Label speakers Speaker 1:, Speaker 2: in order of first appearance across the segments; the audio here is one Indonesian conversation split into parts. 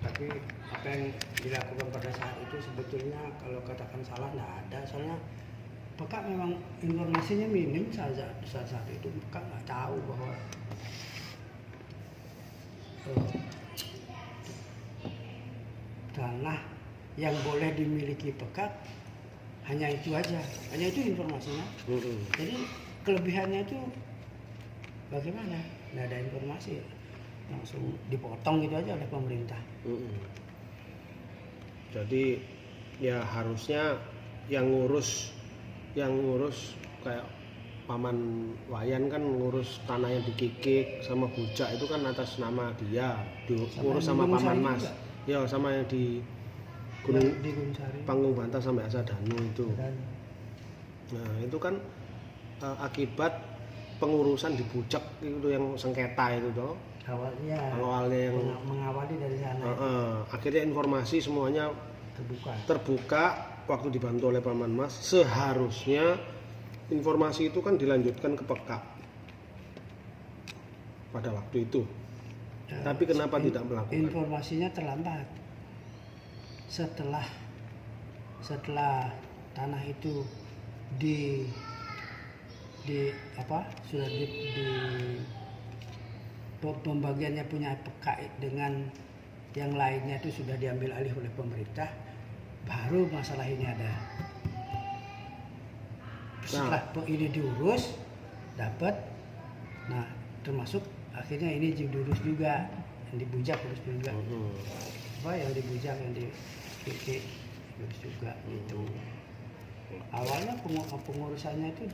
Speaker 1: Tapi apa yang dilakukan pada saat itu sebetulnya kalau katakan salah nggak ada, soalnya Peka memang informasinya minim saat itu. Peka nggak tahu bahwa tanah yang boleh dimiliki Peka hanya itu aja, hanya itu informasinya. Jadi kelebihannya itu bagaimana? Nggak ada informasi, langsung dipotong gitu aja oleh pemerintah.
Speaker 2: Jadi ya harusnya yang ngurus kayak Paman Wayan kan ngurus tanah yang dikikik sama bujak itu kan atas nama dia, diurus sama Paman Mas. Ya sama yang di Gunung Panggung Bantah sampai Asadanu itu. Nah itu kan akibat pengurusan di bujak itu yang sengketa itu toh. Awalnya yang
Speaker 1: mengawali dari sana.
Speaker 2: Akhirnya informasi semuanya terbuka waktu dibantu oleh Paman Mas. Seharusnya informasi itu kan dilanjutkan ke Peka pada waktu itu. Tapi kenapa tidak melakukan?
Speaker 1: Informasinya terlambat. Setelah tanah itu sudah di pembagiannya punya Peka dengan yang lainnya itu sudah diambil alih oleh pemerintah, baru masalah ini ada. Setelah ini diurus, dapat, nah termasuk akhirnya ini diurus juga, yang dibujak urus juga. Yang dibujak, yang dikikik urus juga gitu. Awalnya pengurusannya itu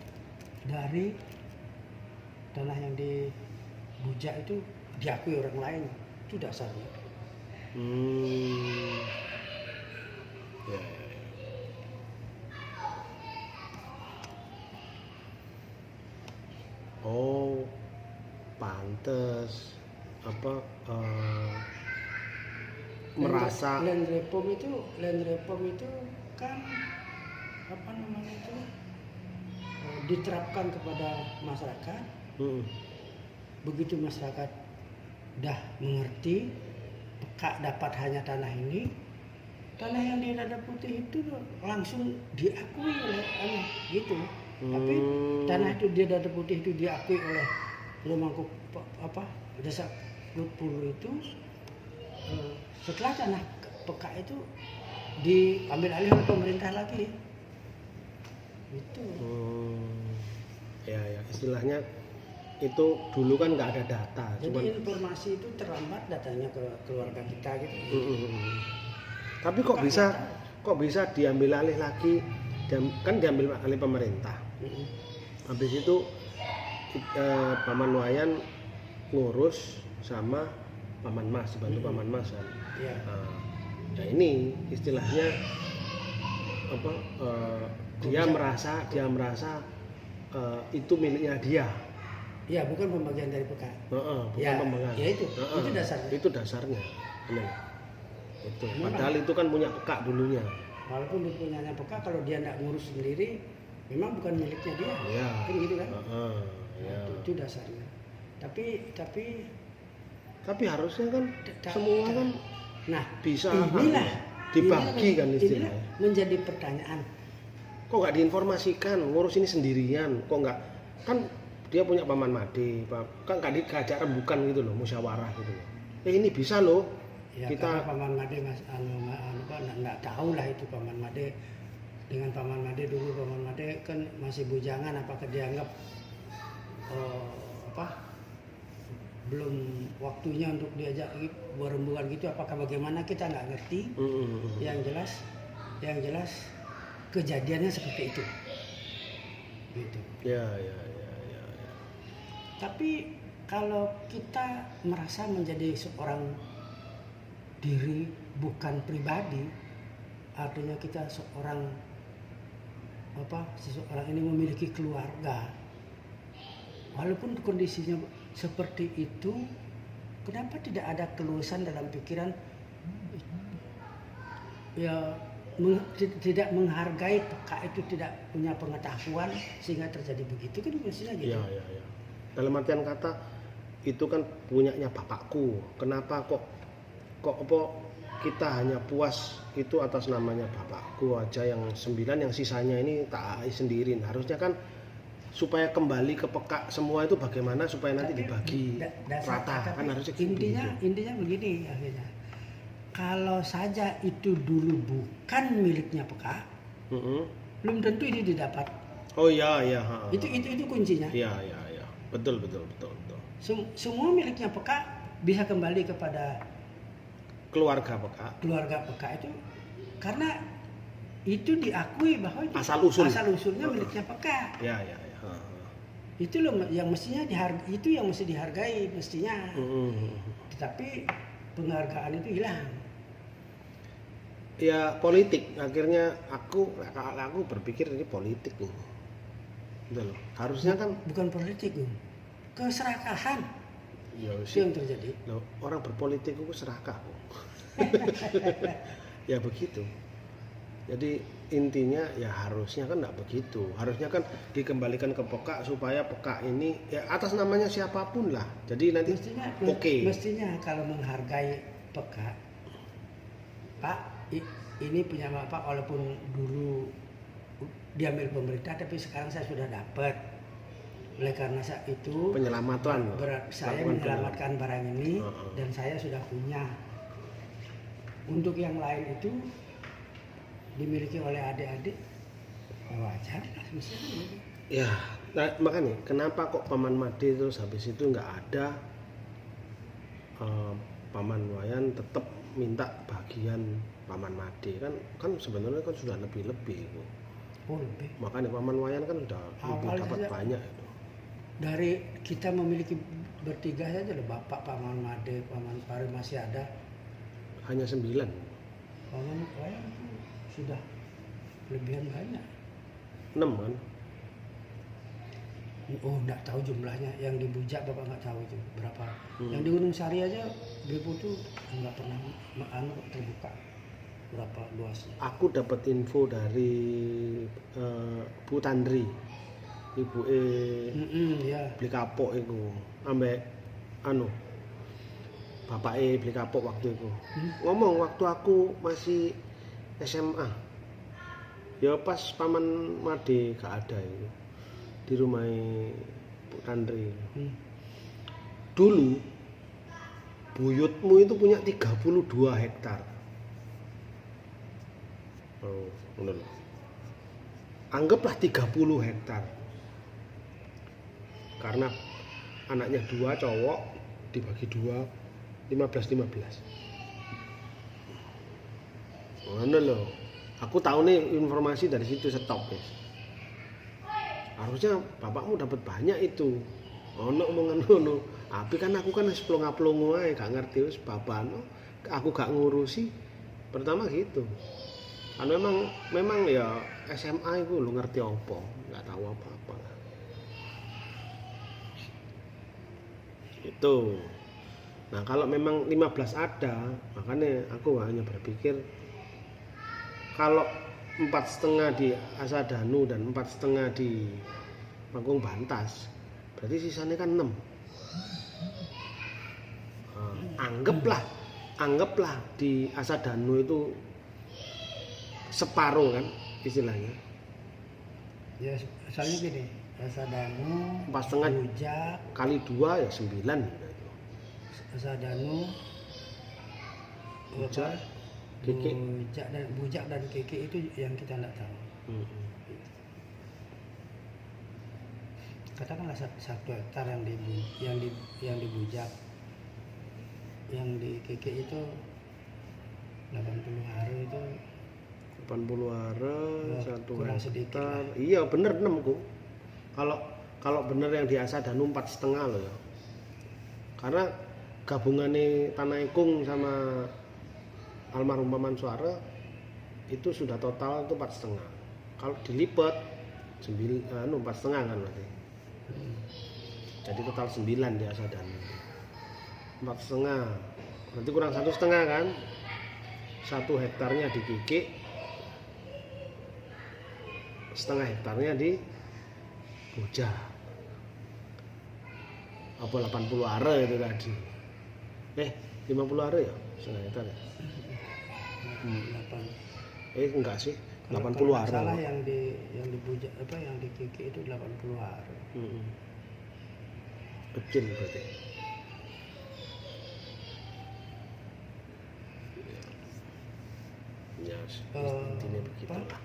Speaker 1: dari tanah yang dibujak itu diakui orang lain, itu dasarnya.
Speaker 2: Ya. Oh, pantes merasa
Speaker 1: land reform itu kan apa namanya itu diterapkan kepada masyarakat. Begitu masyarakat dah mengerti, Peka dapat hanya tanah ini, tanah yang di Dada Putih itu langsung diakui oleh gitu. Tapi tanah itu di Dada Putih itu diakui oleh Mangku Desa Pulu itu. Setelah tanah Peka itu diambil alih oleh pemerintah lagi. Itu.
Speaker 2: Ya, istilahnya itu dulu kan nggak ada data.
Speaker 1: Jadi informasi itu terlambat datanya ke keluarga kita gitu.
Speaker 2: Tapi kok bisa diambil alih lagi? Kan diambil alih pemerintah. Habis itu Paman Wayan ngurus sama Paman Mas, dibantu Paman Mas kan. Nah ini istilahnya dia merasa itu miliknya dia.
Speaker 1: Ya, bukan pembagian dari Peka.
Speaker 2: Bukan pembagian.
Speaker 1: Ya itu dasarnya.
Speaker 2: Itu dasarnya. Benar. Itu. Padahal itu kan punya Peka dulunya.
Speaker 1: Walaupun punyanya Peka, kalau dia tidak ngurus sendiri, memang bukan miliknya dia.
Speaker 2: Ya.
Speaker 1: Kan gitu kan?
Speaker 2: Ya.
Speaker 1: Itu dasarnya. Tapi
Speaker 2: harusnya kan semua kan bisa dibagi kan istilahnya.
Speaker 1: Menjadi pertanyaan.
Speaker 2: Kok nggak diinformasikan ngurus ini sendirian? Kok nggak kan dia punya Paman Made, kan nggak diajak rembukan gitu loh, musyawarah gitu loh. Ini bisa loh.
Speaker 1: Ya, kita Paman Made nggak tahu lah itu Paman Made. Dengan Paman Made dulu, Paman Made kan masih bujangan, apakah dianggap belum waktunya untuk diajak berembukan gitu, apakah bagaimana, kita nggak ngerti. Yang jelas kejadiannya seperti itu gitu.
Speaker 2: Ya.
Speaker 1: Tapi kalau kita merasa menjadi seorang diri bukan pribadi, artinya kita seseorang ini memiliki keluarga, walaupun kondisinya seperti itu, kenapa tidak ada keluasan dalam pikiran tidak menghargai Peka itu, tidak punya pengetahuan sehingga terjadi begitu kan mestinya gitu.
Speaker 2: Ya. Dalam artian kata itu kan punyanya bapakku, kenapa kok kok apa kita hanya puas itu atas namanya bapakku aja yang 9, yang sisanya ini tak sendiriin. Harusnya kan supaya kembali ke peka semua itu bagaimana supaya nanti dibagi rata kan harusnya
Speaker 1: intinya begini akhirnya. Kalau saja itu dulu bukan miliknya peka, belum tentu ini didapat.
Speaker 2: Oh iya.
Speaker 1: Itu kuncinya.
Speaker 2: Iya. Betul.
Speaker 1: Semua miliknya peka bisa kembali kepada
Speaker 2: keluarga peka
Speaker 1: itu karena itu diakui bahwa itu asal usulnya miliknya peka.
Speaker 2: Ya.
Speaker 1: Itu loh yang mestinya itu yang mesti dihargai mestinya. Tetapi penghargaan itu hilang.
Speaker 2: Ya politik, akhirnya aku berpikir ini politik nih. Betul. Harusnya kan
Speaker 1: bukan politik, keserakahan.
Speaker 2: Ya,
Speaker 1: itu yang terjadi.
Speaker 2: Loh, orang berpolitik itu serakah kok. Ya begitu. Jadi intinya ya harusnya kan enggak begitu. Harusnya kan dikembalikan ke peka supaya peka ini ya atas namanya siapapun lah. Jadi nanti
Speaker 1: mestinya kalau menghargai peka, Pak, ini punya Bapak walaupun dulu diambil pemerintah tapi sekarang saya sudah dapat. Oleh karena itu
Speaker 2: penyelamatan
Speaker 1: saya menyelamatkan barang ini dan saya sudah punya. Untuk yang lain itu dimiliki oleh adik-adik, ya wajar lah misalnya.
Speaker 2: Ya, nah, makanya kenapa kok Paman Made terus habis itu nggak ada Paman Wayan tetap minta bagian Paman Made kan sebenarnya kan sudah lebih.
Speaker 1: Oh lebih.
Speaker 2: Makanya Paman Wayan kan sudah lebih dapat banyak itu.
Speaker 1: Dari kita memiliki bertiga saja loh, Bapak, Paman Made, Paman Pari masih ada.
Speaker 2: Hanya 9.
Speaker 1: Paman Wayan sudah lebihan banyak.
Speaker 2: 6 kan?
Speaker 1: Oh enggak tahu jumlahnya. Yang di Bujak Bapak nggak tahu itu berapa. Yang di Gunung Sari aja Depo tuh nggak pernah terbuka berapa luasnya.
Speaker 2: Aku dapat info dari Bu Tandri, ibu
Speaker 1: ya.
Speaker 2: beli kapok itu, ambek bapak beli kapok waktu itu. Ngomong waktu aku masih SMA, ya pas Paman Made gak ada itu di rumah Bu Tandri. Dulu buyutmu itu punya 32 hektar. Oh, benar. Anggaplah 30 hektar. Karena anaknya 2 cowok dibagi 2 15. Mana loh? Aku tahu nih informasi dari situ stop guys. Harusnya bapakmu dapat banyak itu. Omongan ngono. Tapi kan aku kan wis plong-plongo ae gak ngerti wis bapakno. Aku gak ngurusi. Pertama gitu. Kan memang ya SMA itu lu ngerti apa, nggak tahu apa-apa. Itu. Nah kalau memang 15 ada, makanya aku hanya berpikir kalau 4,5 di Asadanu dan 4,5 di Panggung Bantas, berarti sisanya kan 6. Anggaplah di Asadanu itu separuh kan istilahnya.
Speaker 1: Ya soalnya gini, Asadanu
Speaker 2: 4,5
Speaker 1: Bujak
Speaker 2: kali 2 ya 9.
Speaker 1: Asadanu
Speaker 2: Bujak
Speaker 1: dan Keke itu yang kita tidak tahu. Katakanlah 1 hektar yang di Bujak, yang di Keke itu 80 hari itu
Speaker 2: 80 are 1 hektar. Iya bener 6 ku. Kalau bener yang di Asadanu 4,5 loh ya. Karena gabungannya Tanah Ikung sama almarhum Paman Suara itu sudah total itu 4,5. Kalau dilipat 4,5 kan berarti. Jadi total 9 di Asadanu. 4,5. Berarti kurang 1,5 kan? 1 hektarnya di Kiki, 1,5 hektarnya di Bujak. Apa 80 are itu tadi. 50 are ya? Setengah hektar ya?
Speaker 1: 8.
Speaker 2: Enggak sih.
Speaker 1: Kalau
Speaker 2: 80
Speaker 1: nggak
Speaker 2: are.
Speaker 1: salah yang di Bujak apa yang di Kiki itu 80 are.
Speaker 2: Kecil berarti. Ya, intinya begitu lah.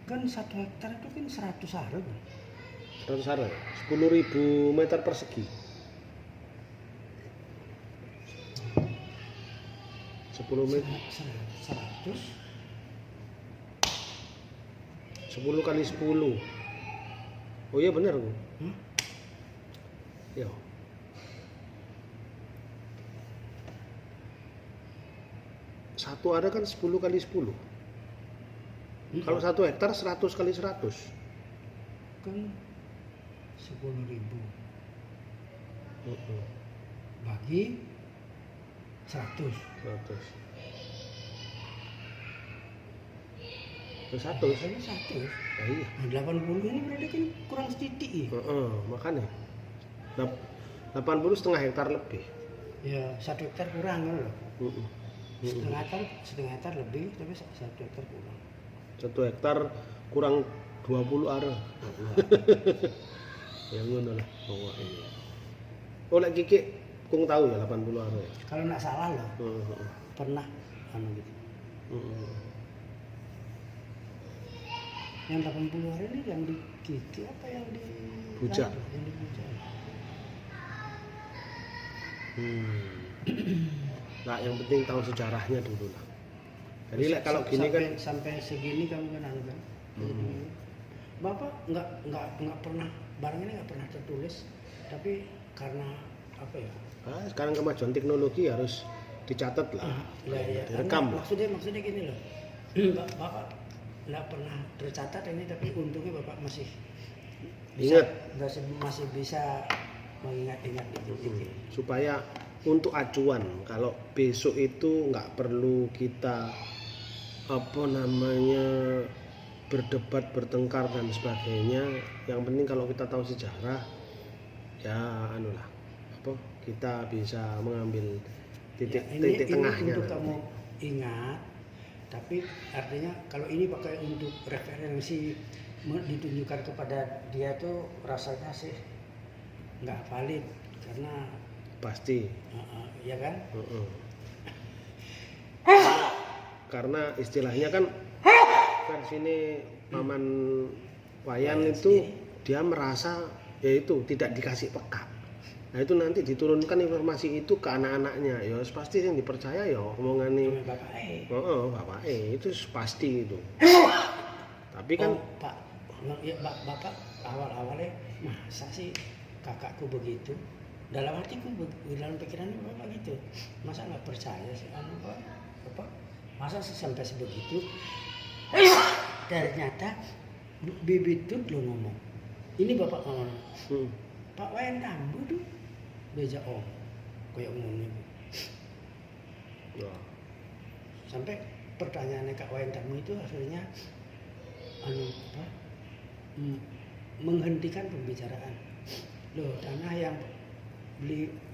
Speaker 1: Kan 1 hektar itu kan 100 are.
Speaker 2: 100 are, 10.000 meter persegi. 10 meter.
Speaker 1: 100
Speaker 2: 10 kali 10. Oh iya benar Bu. Ya. Satu ada kan 10 kali 10. Kalau 1 hektar 100 kali 100.
Speaker 1: Kan 10.000 bagi 100.
Speaker 2: 100. Terus 100.
Speaker 1: Kan 100.
Speaker 2: Nah, iya.
Speaker 1: Nah, 80 ini berarti kan kurang sedikit ya.
Speaker 2: Makanya 80 setengah hektar lebih.
Speaker 1: Ya 1 hektar kurang kan loh. Setengah hektar lebih tapi 1 hektar kurang.
Speaker 2: 1 hektar kurang 20 are. Ya ngono lah pokoknya. Oh lek Kiki kung tahu ya 80 are ya.
Speaker 1: Kalau nggak salah loh. Pernah gitu. Yang 80 hari ini yang di Kiki apa yang di
Speaker 2: Bujak?
Speaker 1: Yang di Bujak.
Speaker 2: Nah, yang penting tahu sejarahnya dulu lah. Jadi kalau gini kan
Speaker 1: sampai segini kamu kan kan. Bapak nggak pernah barang ini nggak pernah tertulis, tapi karena apa ya?
Speaker 2: Sekarang kemajuan teknologi harus dicatat lah, direkam.
Speaker 1: Maksudnya gini loh, Bapak nggak pernah tercatat ini, tapi untungnya Bapak masih
Speaker 2: ingat,
Speaker 1: masih bisa mengingat-ingat itu.
Speaker 2: Supaya untuk acuan, kalau besok itu nggak perlu kita berdebat, bertengkar dan sebagainya. Yang penting kalau kita tahu sejarah, ya kita bisa mengambil titik tengahnya.
Speaker 1: Untuk kamu ingat, tapi artinya kalau ini pakai untuk referensi ditunjukkan kepada dia tuh rasanya sih nggak valid karena
Speaker 2: pasti.
Speaker 1: Ya kan?
Speaker 2: Karena istilahnya kan versi ini Paman Wayan itu dia merasa yaitu tidak dikasih peka. Nah itu nanti diturunkan informasi itu ke anak-anaknya, ya pasti yang dipercaya ya omongan nih bapak itu pasti itu. Tapi kan
Speaker 1: bapak awal-awalnya masa sih kakakku begitu, dalam hatiku, dalam pikirannya bapak gitu, masa nggak percaya sih bapak, masa sampai sebegitu. Ternyata bibit tuh lo ngomong, ini bapak ngomong, Pak Wayan Tambu tuh beja kayak umumnya. Sampai pertanyaannya Kak Wayan Tambu itu akhirnya menghentikan pembicaraan. Loh, tanah yang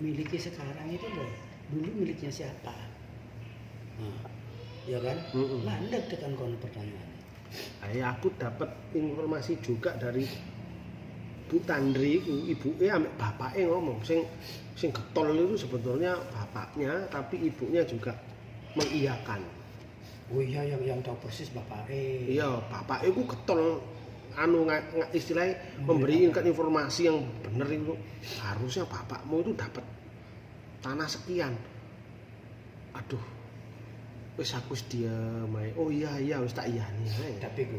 Speaker 1: miliki sekarang itu loh, dulu miliknya siapa? Ya kan? Landek tekan kono pertanyaan.
Speaker 2: Aku dapat informasi juga dari Bu Tandri, ibunya ambek bapaknya ngomong, sing getol itu sebetulnya bapaknya, tapi ibunya juga mengiyakan.
Speaker 1: Oh iya, yang tahu persis bapaknya.
Speaker 2: Iya, bapaknya itu getol, istilahnya memberikan informasi yang benar itu. Harusnya bapakmu itu dapat tanah sekian. Aduh, wis aku dia main. Oh iya wis tak iyani.
Speaker 1: Tapi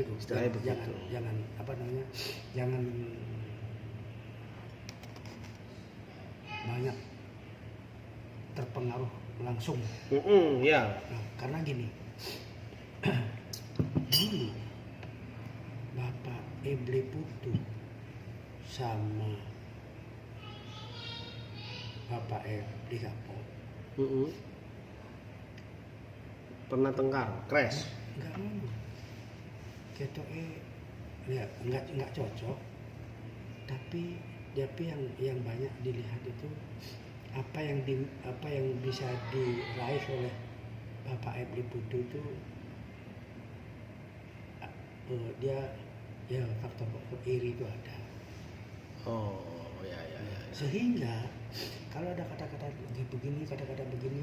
Speaker 1: gue jangan jangan banyak terpengaruh langsung.
Speaker 2: Ya.
Speaker 1: Nah, karena gini, dulu Bapak beli putu sama Bapak beli kapal.
Speaker 2: Pernah tengkar, crash.
Speaker 1: Enggak mau. Ya enggak cocok. Tapi yang banyak dilihat itu apa yang bisa diraih oleh Bapak Epli Putu itu dia ya faktor iri itu ada.
Speaker 2: Oh, ya.
Speaker 1: Sehingga kalau ada kata-kata begini, kata-kata begini,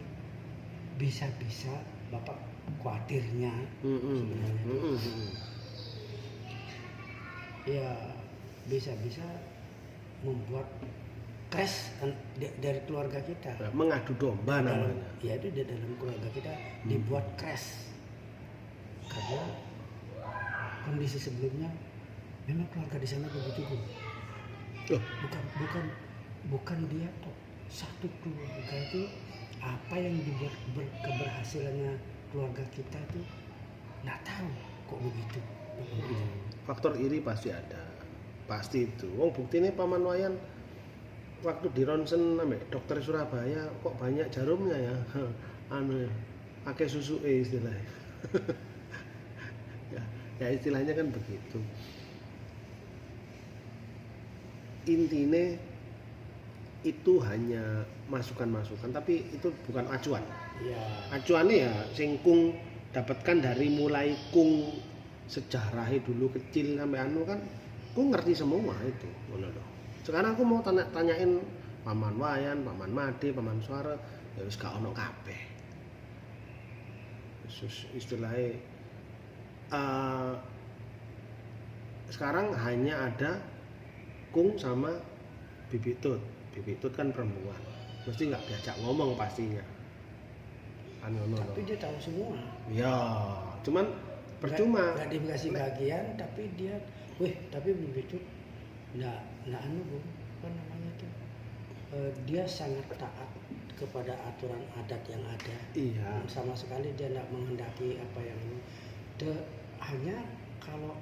Speaker 1: bisa-bisa Bapak khawatirnya sebenarnya ya bisa-bisa membuat crash dari keluarga kita.
Speaker 2: Mengadu domba namanya.
Speaker 1: Ya itu di dalam keluarga kita dibuat crash karena kondisi sebelumnya memang keluarga di sana begitu. Bukan dia kok, satu keluarga itu apa yang dibuat keberhasilannya keluarga kita itu nggak tahu kok begitu.
Speaker 2: Faktor iri pasti ada, pasti itu. Buktinya Paman Wayan waktu di ronsen ambek dokter Surabaya kok banyak jarumnya ya, pakai susu istilahnya. ya istilahnya kan begitu. Intinya itu hanya masukan-masukan, tapi itu bukan acuan.
Speaker 1: Ya.
Speaker 2: Acuannya ya singkung dapatkan dari mulai kung sejarahnya dulu kecil sampai kan, kung ngerti semua itu. Sekarang aku mau tanyain Paman Wayan, Paman Made, Paman Suara, ya wis gak ono kabeh. Istilahnya sekarang hanya ada Kung sama Bibi Tut. Bibi Tut kan perempuan, mesti nggak diajak ngomong pastinya.
Speaker 1: Tapi dia tahu semua.
Speaker 2: Ya, cuman percuma.
Speaker 1: Nggak dikasih bagian, tapi dia, tapi Bibi Tut nggak Bu, apa namanya tuh? Dia sangat taat kepada aturan adat yang ada.
Speaker 2: Iya.
Speaker 1: Sama sekali dia tidak menghendaki apa yang ini. Hanya kalau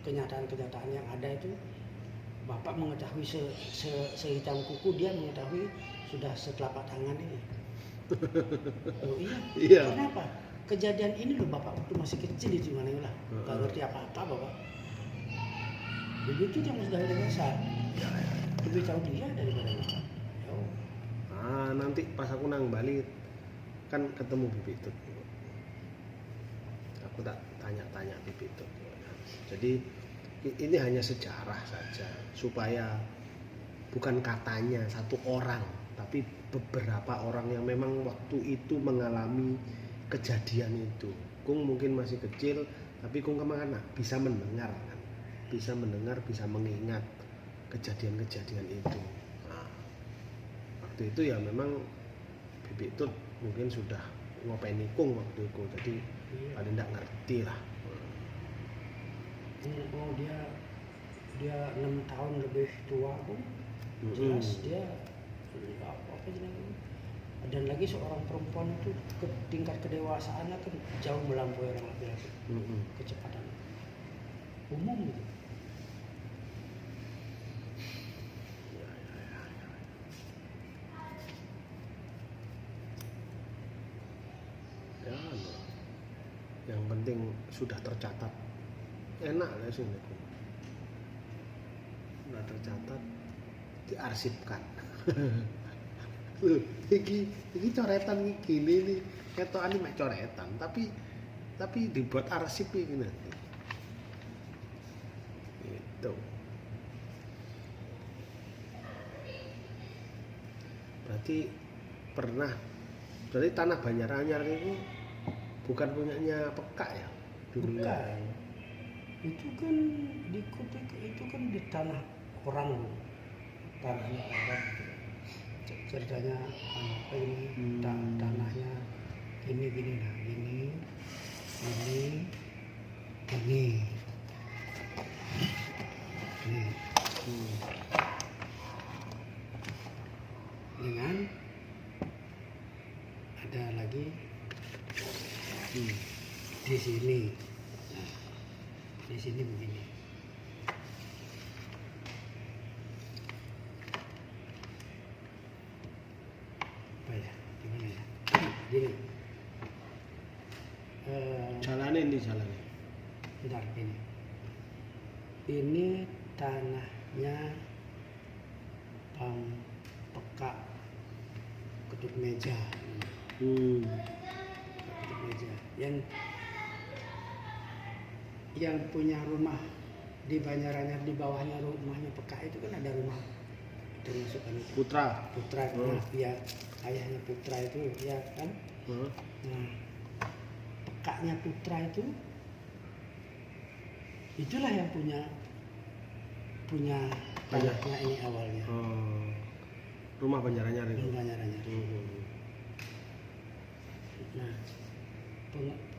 Speaker 1: kenyataan-kenyataan yang ada itu Bapak mengetahui sehitam kuku, dia mengetahui sudah setelapak tangan ini. Oh iya. Kenapa? Kejadian ini loh Bapak waktu masih kecil di mana lah, nggak ngerti apa-apa Bapak. Begitu yang sudah dewasa, lebih tahu dia daripada Bapak.
Speaker 2: Nanti pas aku nang Bali kan ketemu Bibi Tut. Aku tak tanya-tanya Bibi Tut. Jadi ini hanya sejarah saja, supaya bukan katanya satu orang, tapi beberapa orang yang memang waktu itu mengalami kejadian itu. Kung mungkin masih kecil, tapi Kung kemana bisa mendengar kan, bisa mendengar, bisa mengingat kejadian-kejadian itu. Waktu itu ya memang Bibi Tut mungkin sudah ngopeni Kung waktu itu, jadi paling tidak ngerti lah.
Speaker 1: Oh dia 6 tahun lebih tua Kung, jelas dia apa jenenge. Dan lagi seorang perempuan itu tingkat kedewasaannya kan jauh melampaui orang laki-laki. Kecepatan umum gitu. Yang penting sudah tercatat, enak lah sih itu. Sudah tercatat, diarsipkan. Ini coretan gini nih, ketokan ini coretan, tapi dibuat arsip ini nanti. Itu. Berarti tanah Banjaranyar itu bukan punyanya Pekak ya dulu. Bukan. Itu kan itu kan di tanah orang, tanahnya orang. Ceritanya apa ini tanahnya gini nah gini dengan ada lagi di sini. Nah, di sini begini. Apa ya? Gimana ya? Gini.
Speaker 2: Jalannya ini jalannya.
Speaker 1: Bentar gini. ini tanahnya Peka Keduk Meja. Keduk Meja. Yang punya rumah di Banjaranyar, di bawahnya rumahnya Peka itu kan ada rumah termasuk kan itu. Putra nah, ya ayahnya Putra itu ya kan. Nah, Pekanya Putra itu itulah yang punya tanahnya ini awalnya.
Speaker 2: Rumah Banjaranyar itu.
Speaker 1: Rumah Banjaranyar. Nah,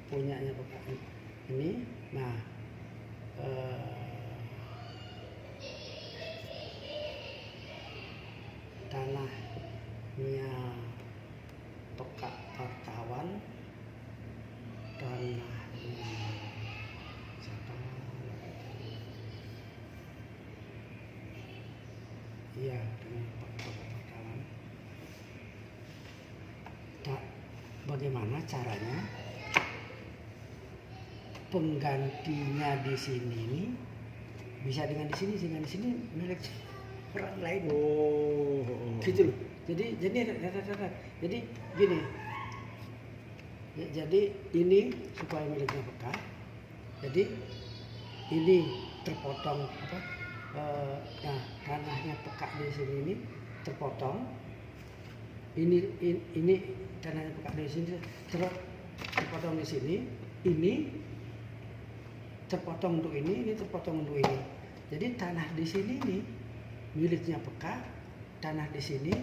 Speaker 1: punyanya Peka ini, nah tanahnya Peka Partawan, tanahnya siapa? Iya, tanah Peka Partawan. Bagaimana caranya penggantinya di sini ini bisa dengan di sini milik orang lain. Gitu loh. Jadi gini. Jadi ini supaya miliknya Peka. Jadi ini terpotong nah tanahnya Peka di sini ini terpotong. Ini tanahnya Peka di sini terpotong di sini. Ini terpotong untuk ini terpotong untuk ini. Jadi tanah di sini ini miliknya Peka, tanah di sini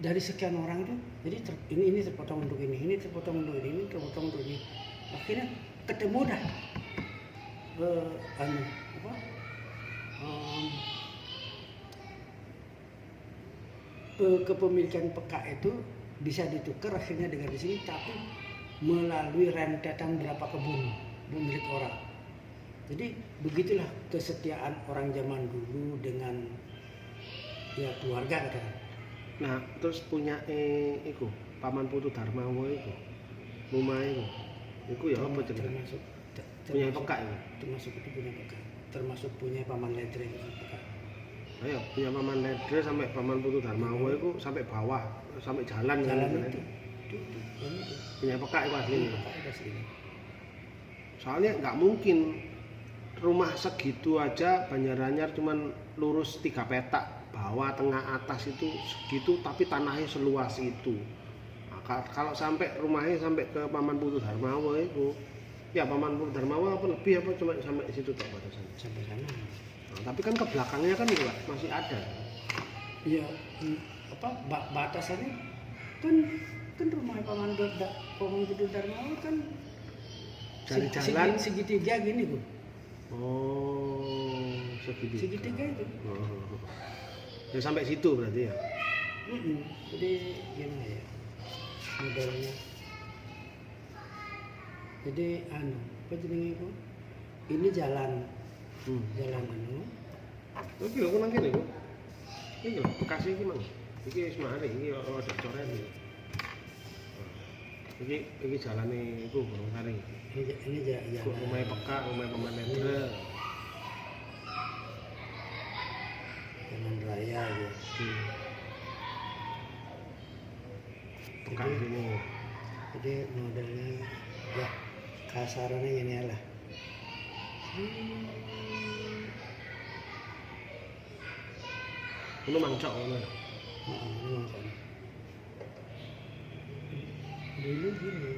Speaker 1: dari sekian orang itu, jadi ini terpotong untuk ini terpotong untuk ini terpotong untuk ini. Akhirnya ketemu dah kepemilikan Peka itu bisa ditukar akhirnya dengan di sini, tapi melalui rentetan berapa kebun milik orang. Jadi begitulah kesetiaan orang zaman dulu dengan ya keluarga kan.
Speaker 2: Nah, terus punya iku Paman Putu Darmawa iku. Rumah iku ya apa jenenge? Punya Peka itu.
Speaker 1: Termasuk itu punya Peka. Termasuk punya Paman Ledre Peka.
Speaker 2: Ayo, punya Paman Ledre sampai Paman Putu Darmawa itu sampai bawah, sampai jalan
Speaker 1: itu.
Speaker 2: Punya Peka itu aslinya.
Speaker 1: Peka itu aslinya.
Speaker 2: Soalnya nggak mungkin rumah segitu aja Banjaranyar cuman lurus 3 petak, bawah tengah atas itu segitu, tapi tanahnya seluas itu. Nah, kalau sampai rumahnya sampai ke Paman Putu Darmawa itu, ya Paman Putu Darmawa apa lebih apa cuma sampai situ tak batasannya.
Speaker 1: Sampai sana.
Speaker 2: Nah, tapi kan ke belakangnya kan juga masih ada.
Speaker 1: Iya, batasannya kan rumah Paman Putu Darmawa kan
Speaker 2: dari jalan
Speaker 1: segitiga gini Bu.
Speaker 2: Segitiga
Speaker 1: itu.
Speaker 2: Ya sampai situ berarti ya.
Speaker 1: Jadi gimana ya modelnya. Jadi apa jenenge itu? Ini jalan. Jalan
Speaker 2: Oke, lho nang kene lho. Iki lho Bekasi iki mang. Iki wis mari iki ada coren iki. Iki jalane iku Gunung Sari.
Speaker 1: Ini jalan.
Speaker 2: Rumah Peka, rumah Paman Ledre.
Speaker 1: Jalan raya ya.
Speaker 2: Peka sini.
Speaker 1: Jadi modelnya ya kasarannya ini lah.
Speaker 2: Ini mangcok ngono.
Speaker 1: Ini mangcok. Dulu gini.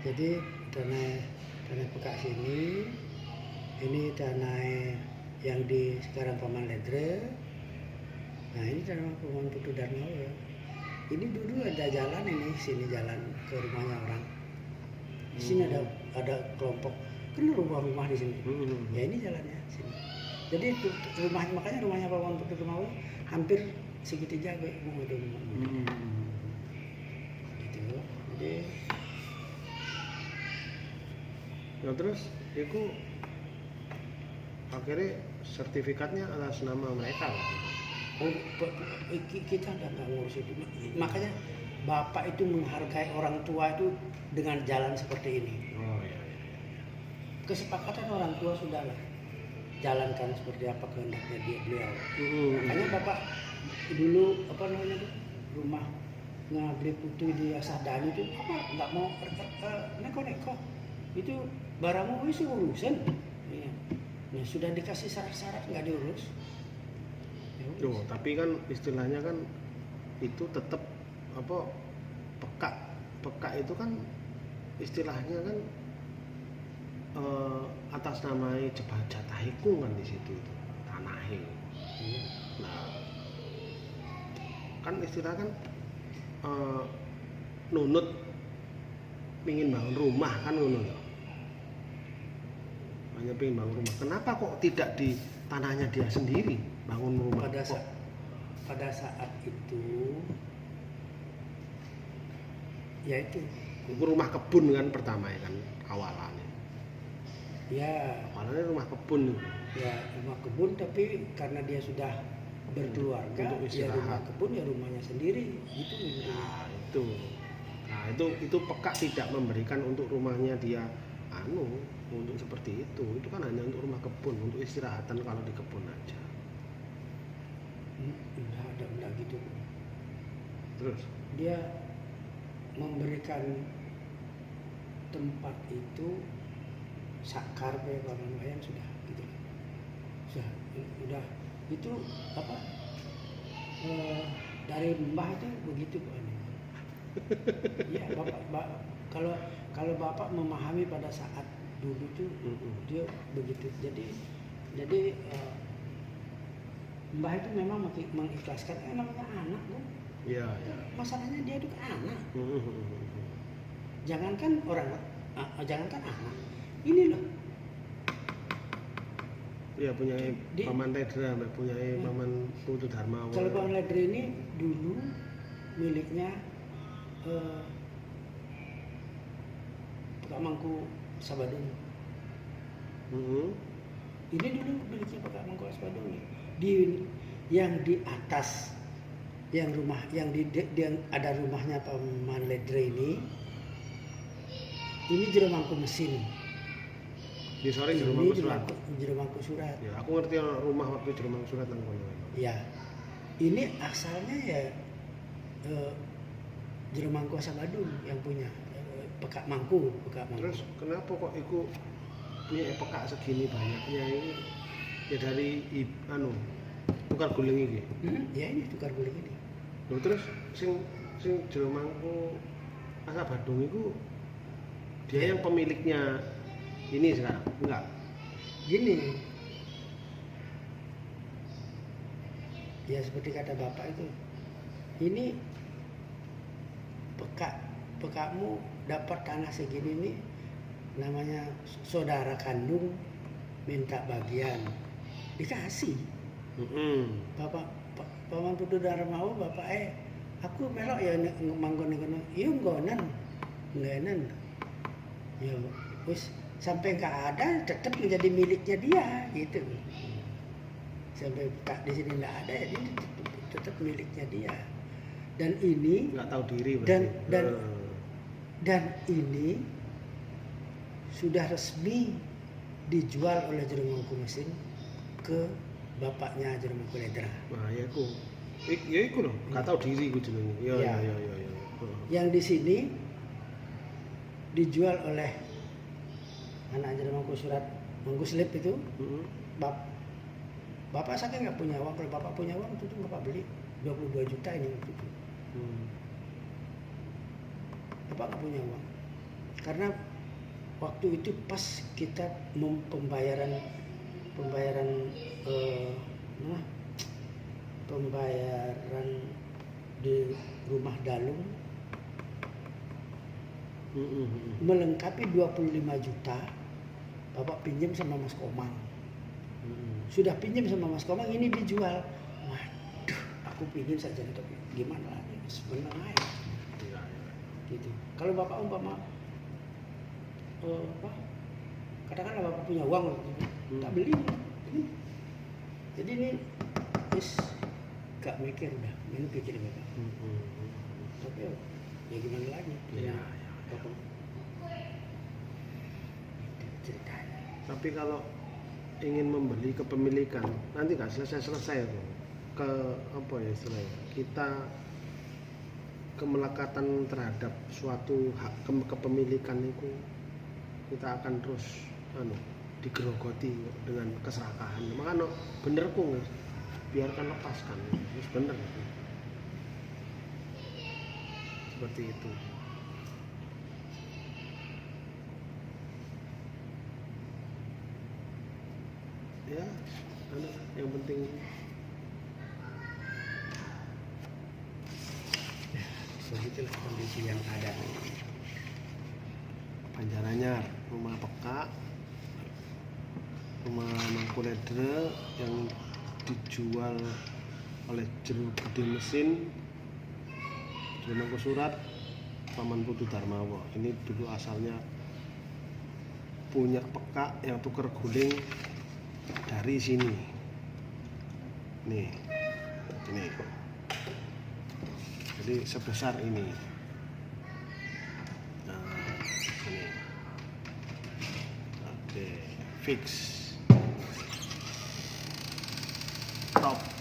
Speaker 1: Jadi tanah Peka sini, ini tanah yang di sekarang Paman Ledre. Nah ini tanah Paman Putu Darmawa. Ini dulu ada jalan ini, sini jalan ke rumahnya orang. Di sini ada kelompok, kan rumah-rumah di sini. Ya ini jalannya sini. Jadi makanya rumahnya Paman Putu Darmawa hampir segitiga kayak rumah. Gitu. Jadi
Speaker 2: nah terus itu akhirnya sertifikatnya atas nama mereka.
Speaker 1: Kita nggak ngurus itu, makanya bapak itu menghargai orang tua itu dengan jalan seperti ini.
Speaker 2: Oh iya.
Speaker 1: Kesepakatan orang tua sudahlah, jalankan seperti apa kehendaknya beliau. Makanya bapak dulu apa namanya tuh, rumah ngabli putih di Asadani itu apa nggak mau neko-neko, itu barangmu wis urusan. Ya. Nah, sudah dikasih syarat-syarat nggak diurus. Ya,
Speaker 2: Tuh, tapi kan istilahnya kan itu tetap apa, peka itu kan istilahnya kan atas namanya jatahiku kan di situ itu tanahe.
Speaker 1: Iya.
Speaker 2: Nah, kan istilah kan nunut pingin bangun rumah kan ngono ya. Hanya pingin bangun rumah. Kenapa kok tidak di tanahnya dia sendiri bangun rumah?
Speaker 1: Pada saat itu ya itu
Speaker 2: rumah kebun kan pertama ya kan awalannya.
Speaker 1: ya
Speaker 2: Rumah kebun itu.
Speaker 1: ya rumah kebun, tapi karena dia sudah berkeluarga
Speaker 2: Untuk
Speaker 1: ya rumah
Speaker 2: istirahat.
Speaker 1: kebun ya rumahnya sendiri gitu.
Speaker 2: Nah itu peka tidak memberikan untuk rumahnya dia untuk seperti itu kan hanya untuk rumah kebun, untuk istirahatan kalau di kebun aja.
Speaker 1: Enggak gitu.
Speaker 2: Terus
Speaker 1: Dia memberikan tempat itu sakar paman wayan sudah gitu. Sudah itu apa? Dari mbah itu begitu Pak. Ya kalau bapak memahami pada saat dulu tuh dia begitu. Jadi mbah itu memang mengikhlaskan namanya anak kan.
Speaker 2: ya.
Speaker 1: Masalahnya dia itu anak. Jangankan anak. Ini loh.
Speaker 2: Ya punya Paman Ledra, punya Paman Putu Dharma.
Speaker 1: Kalau Paman Ledra ini dulu miliknya Pak Mangku Sabadung. Ini dulu miliknya Pak Mangku Sabadung. Yang di atas, yang rumah, yang ada rumahnya Paman Ledra ini jero mangku mesin.
Speaker 2: Di sore jero mangku surat.
Speaker 1: Jero mangku surat.
Speaker 2: Ya, aku ngerti rumah waktu jero mangku surat nang kono.
Speaker 1: Ya. Ini asalnya ya jero mangku Sabadung yang punya. Pekak mangku.
Speaker 2: Terus kenapa kok iku punya pekak segini banyaknya ini? Ya dari tukar guling iki.
Speaker 1: Ya ini tukar guling ini.
Speaker 2: Loh, terus sing jero mangku Sabadung iku dia yang pemiliknya ini sekarang? Enggak.
Speaker 1: Gini. Ya seperti kata bapak itu. Ini pekakmu dapat tanah segini nih, namanya saudara kandung minta bagian, dikasih. Paman Putu Dharma mau bapak aku melok ya manggon ngono. Iya nggonan. Ya wis sampai nggak ada tetap menjadi miliknya dia gitu. Sampai tak di sini nggak ada ya ini tetap miliknya dia. Dan ini
Speaker 2: nggak tahu diri berarti.
Speaker 1: Dan ini sudah resmi dijual oleh Jero Mangku Mesin ke bapaknya Jero Mangku Ledra.
Speaker 2: Nah, ya iku. Ya iku lho, nggak tahu diri iku jenenge. Ya.
Speaker 1: Yang di sini dijual oleh anak Jero Mangku Surat, Mangku Slip itu. Bapak saking nggak punya uang. Kalau bapak punya uang itu bapak beli 22 juta ini waktu itu. Bapak nggak punya uang karena waktu itu pas kita pembayaran di rumah Dalung melengkapi 25 juta. Bapak pinjam sama Mas Komang. Sudah pinjam sama Mas Komang, ini dijual. Waduh, aku pinjam saja tapi gimana lagi? Sebenarnya gitu. Kalau bapak umpama katakanlah bapak punya uang tak beli. Jadi ini gak mikir udah, ini pikir bapak. Tapi Ya gimana lagi?
Speaker 2: Iya.
Speaker 1: Itu ceritanya.
Speaker 2: Tapi kalau ingin membeli kepemilikan, nanti nggak selesai tuh. Ke apa ya istilahnya? Kita kemelekatan terhadap suatu hak kepemilikan itu kita akan terus digerogoti dengan keserakahan. Makanya bener ku biarkan lepaskan, terus bener seperti itu. Ya, yang penting
Speaker 1: begitulah kondisi yang ada.
Speaker 2: Banjaranyar, rumah peka, rumah Mangkunegara yang dijual oleh Jero Gede Mesin, Jero Surat, Paman Putu Darmawa. Ini dulu asalnya punya peka yang tuker guling dari sini. Nih, ini. Jadi sebesar ini. Nah, ini. Oke, fix. Top.